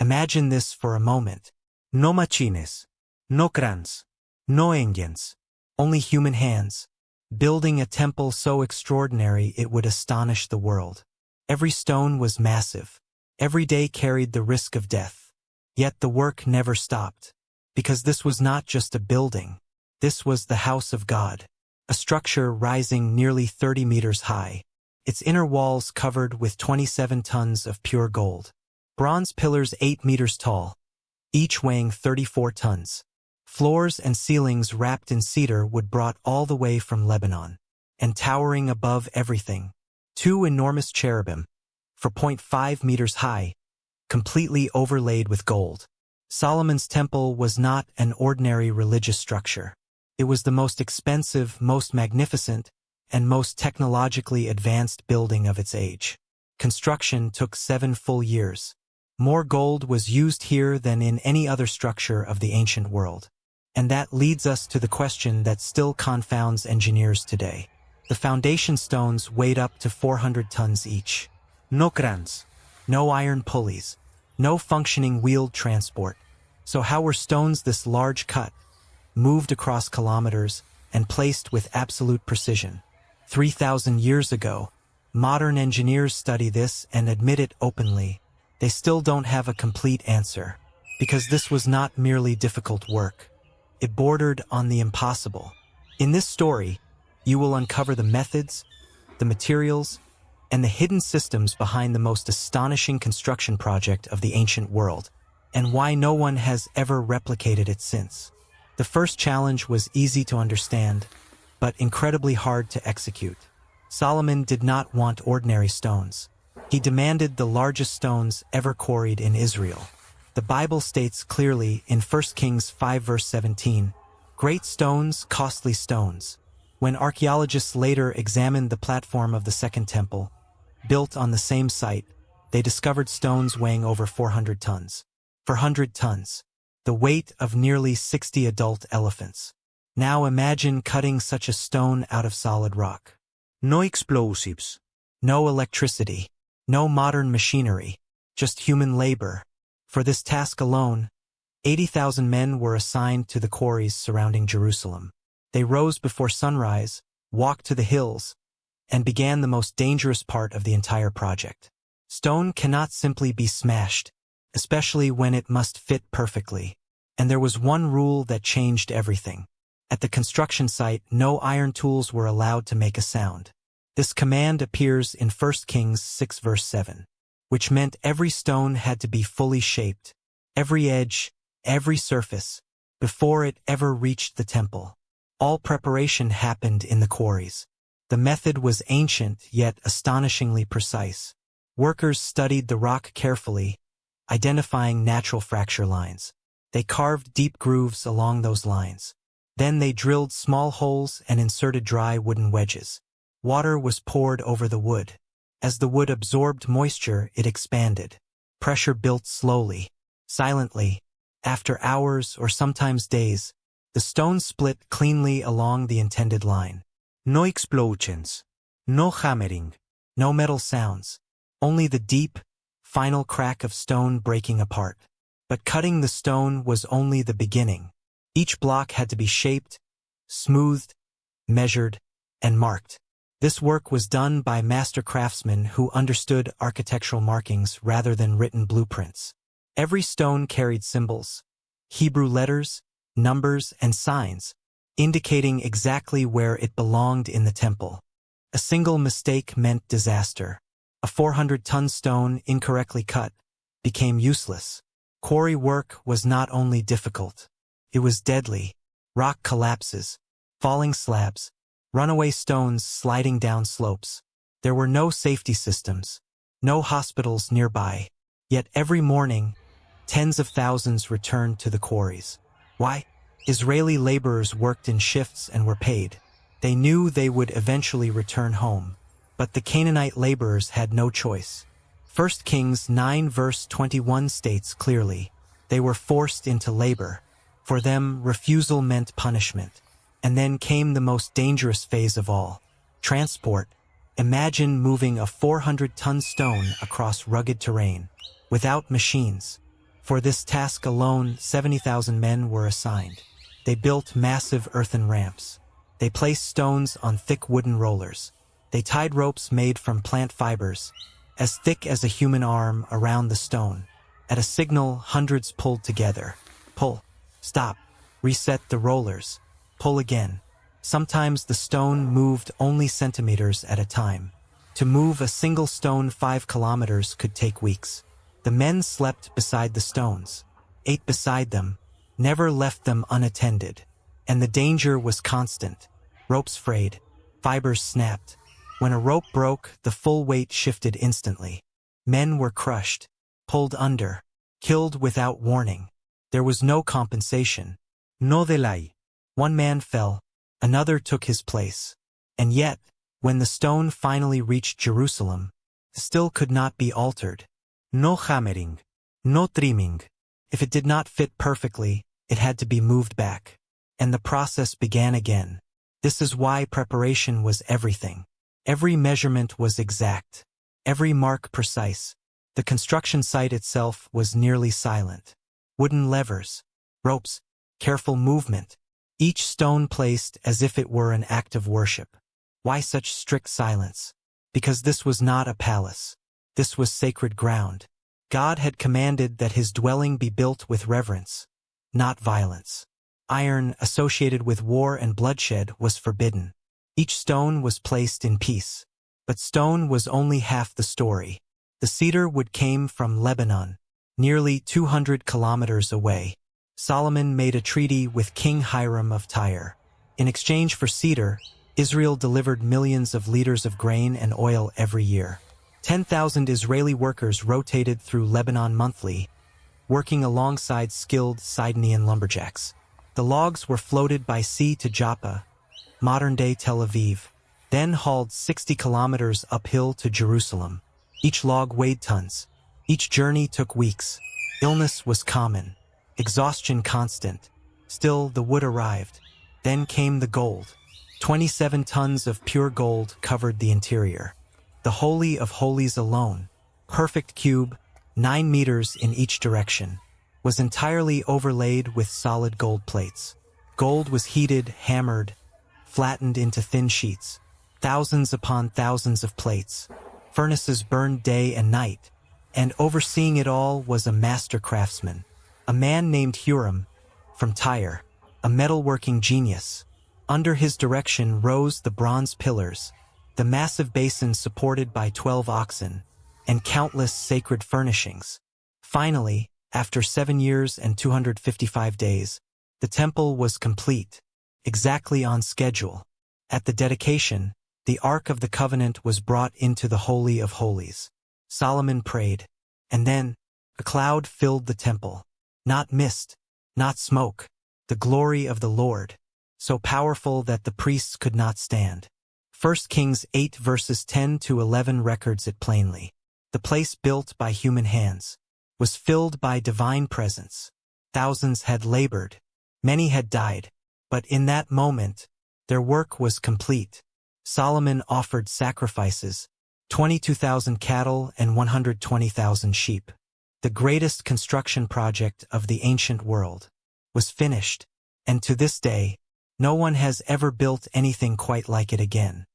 Imagine this for a moment. No machines, no crans, no engines, only human hands, building a temple so extraordinary it would astonish the world. Every stone was massive. Every day carried the risk of death. Yet the work never stopped. Because this was not just a building. This was the house of God, a structure rising nearly 30 meters high, its inner walls covered with 27 tons of pure gold. Bronze pillars 8 meters tall, each weighing 34 tons. Floors and ceilings wrapped in cedar wood brought all the way from Lebanon. And towering above everything, 2 enormous cherubim, 4.5 meters high, completely overlaid with gold. Solomon's temple was not an ordinary religious structure. It was the most expensive, most magnificent, and most technologically advanced building of its age. Construction took 7 full years. More gold was used here than in any other structure of the ancient world. And that leads us to the question that still confounds engineers today. The foundation stones weighed up to 400 tons each. No crans, no iron pulleys, no functioning wheeled transport. So how were stones this large cut, moved across kilometers, and placed with absolute precision? 3,000 years ago, modern engineers study this and admit it openly. They still don't have a complete answer, because this was not merely difficult work. It bordered on the impossible. In this story, you will uncover the methods, the materials, and the hidden systems behind the most astonishing construction project of the ancient world, and why no one has ever replicated it since. The first challenge was easy to understand, but incredibly hard to execute. Solomon did not want ordinary stones. He demanded the largest stones ever quarried in Israel. The Bible states clearly in 1 Kings 5 verse 17, "Great stones, costly stones." When archaeologists later examined the platform of the Second Temple, built on the same site, they discovered stones weighing over 400 tons. 400 tons. The weight of nearly 60 adult elephants. Now imagine cutting such a stone out of solid rock. No explosives. No electricity. No modern machinery. Just human labor. For this task alone, 80,000 men were assigned to the quarries surrounding Jerusalem. They rose before sunrise, walked to the hills, and began the most dangerous part of the entire project. Stone cannot simply be smashed, especially when it must fit perfectly. And there was one rule that changed everything. At the construction site, no iron tools were allowed to make a sound. This command appears in 1 Kings 6 verse 7, which meant every stone had to be fully shaped, every edge, every surface, before it ever reached the temple. All preparation happened in the quarries. The method was ancient yet astonishingly precise. Workers studied the rock carefully, identifying natural fracture lines. They carved deep grooves along those lines. Then they drilled small holes and inserted dry wooden wedges. Water was poured over the wood. As the wood absorbed moisture, it expanded. Pressure built slowly, silently. After hours or sometimes days, the stone split cleanly along the intended line. No explosions, no hammering, no metal sounds, only the deep, final crack of stone breaking apart. But cutting the stone was only the beginning. Each block had to be shaped, smoothed, measured, and marked. This work was done by master craftsmen who understood architectural markings rather than written blueprints. Every stone carried symbols, Hebrew letters, numbers, and signs, indicating exactly where it belonged in the temple. A single mistake meant disaster. A 400-ton stone incorrectly cut became useless. Quarry work was not only difficult, it was deadly. Rock collapses, falling slabs, runaway stones sliding down slopes. There were no safety systems, no hospitals nearby. Yet every morning, tens of thousands returned to the quarries. Why? Israeli laborers worked in shifts and were paid. They knew they would eventually return home. But the Canaanite laborers had no choice. 1 Kings 9 verse 21 states clearly, they were forced into labor. For them, refusal meant punishment. And then came the most dangerous phase of all, transport. Imagine moving a 400-ton stone across rugged terrain, without machines, For this task alone, 70,000 men were assigned. They built massive earthen ramps. They placed stones on thick wooden rollers. They tied ropes made from plant fibers, as thick as a human arm, around the stone. At a signal, hundreds pulled together. Pull. Stop. Reset the rollers. Pull again. Sometimes the stone moved only centimeters at a time. To move a single stone 5 kilometers could take weeks. The men slept beside the stones, ate beside them, never left them unattended. And the danger was constant. Ropes frayed. Fibers snapped. When a rope broke, the full weight shifted instantly. Men were crushed, pulled under, killed without warning. There was no compensation. No delay. One man fell, another took his place. And yet, when the stone finally reached Jerusalem, still could not be altered. No hammering, no trimming. If it did not fit perfectly, it had to be moved back. And the process began again. This is why preparation was everything. Every measurement was exact. Every mark precise. The construction site itself was nearly silent. Wooden levers, ropes, careful movement. Each stone placed as if it were an act of worship. Why such strict silence? Because this was not a palace. This was sacred ground. God had commanded that his dwelling be built with reverence, not violence. Iron associated with war and bloodshed was forbidden. Each stone was placed in peace. But stone was only half the story. The cedar wood came from Lebanon, nearly 200 kilometers away. Solomon made a treaty with King Hiram of Tyre. In exchange for cedar, Israel delivered millions of liters of grain and oil every year. 10,000 Israeli workers rotated through Lebanon monthly, working alongside skilled Sidonian lumberjacks. The logs were floated by sea to Joppa, modern-day Tel Aviv, then hauled 60 kilometers uphill to Jerusalem. Each log weighed tons. Each journey took weeks. Illness was common, exhaustion constant. Still, the wood arrived. Then came the gold. 27 tons of pure gold covered the interior. The Holy of Holies alone, perfect cube, 9 meters in each direction, was entirely overlaid with solid gold plates. Gold was heated, hammered, flattened into thin sheets. Thousands upon thousands of plates. Furnaces burned day and night. And overseeing it all was a master craftsman, a man named Huram, from Tyre, a metalworking genius. Under his direction rose the bronze pillars, the massive basin supported by 12 oxen, and countless sacred furnishings. Finally, after 7 years and 255 days, the temple was complete, exactly on schedule. At the dedication, the Ark of the Covenant was brought into the Holy of Holies. Solomon prayed, and then a cloud filled the temple. Not mist, not smoke, the glory of the Lord, so powerful that the priests could not stand. 1 Kings 8 verses 10 to 11 records it plainly. The place built by human hands was filled by divine presence. Thousands had labored, many had died, but in that moment, their work was complete. Solomon offered sacrifices, 22,000 cattle and 120,000 sheep. The greatest construction project of the ancient world was finished, and to this day, no one has ever built anything quite like it again.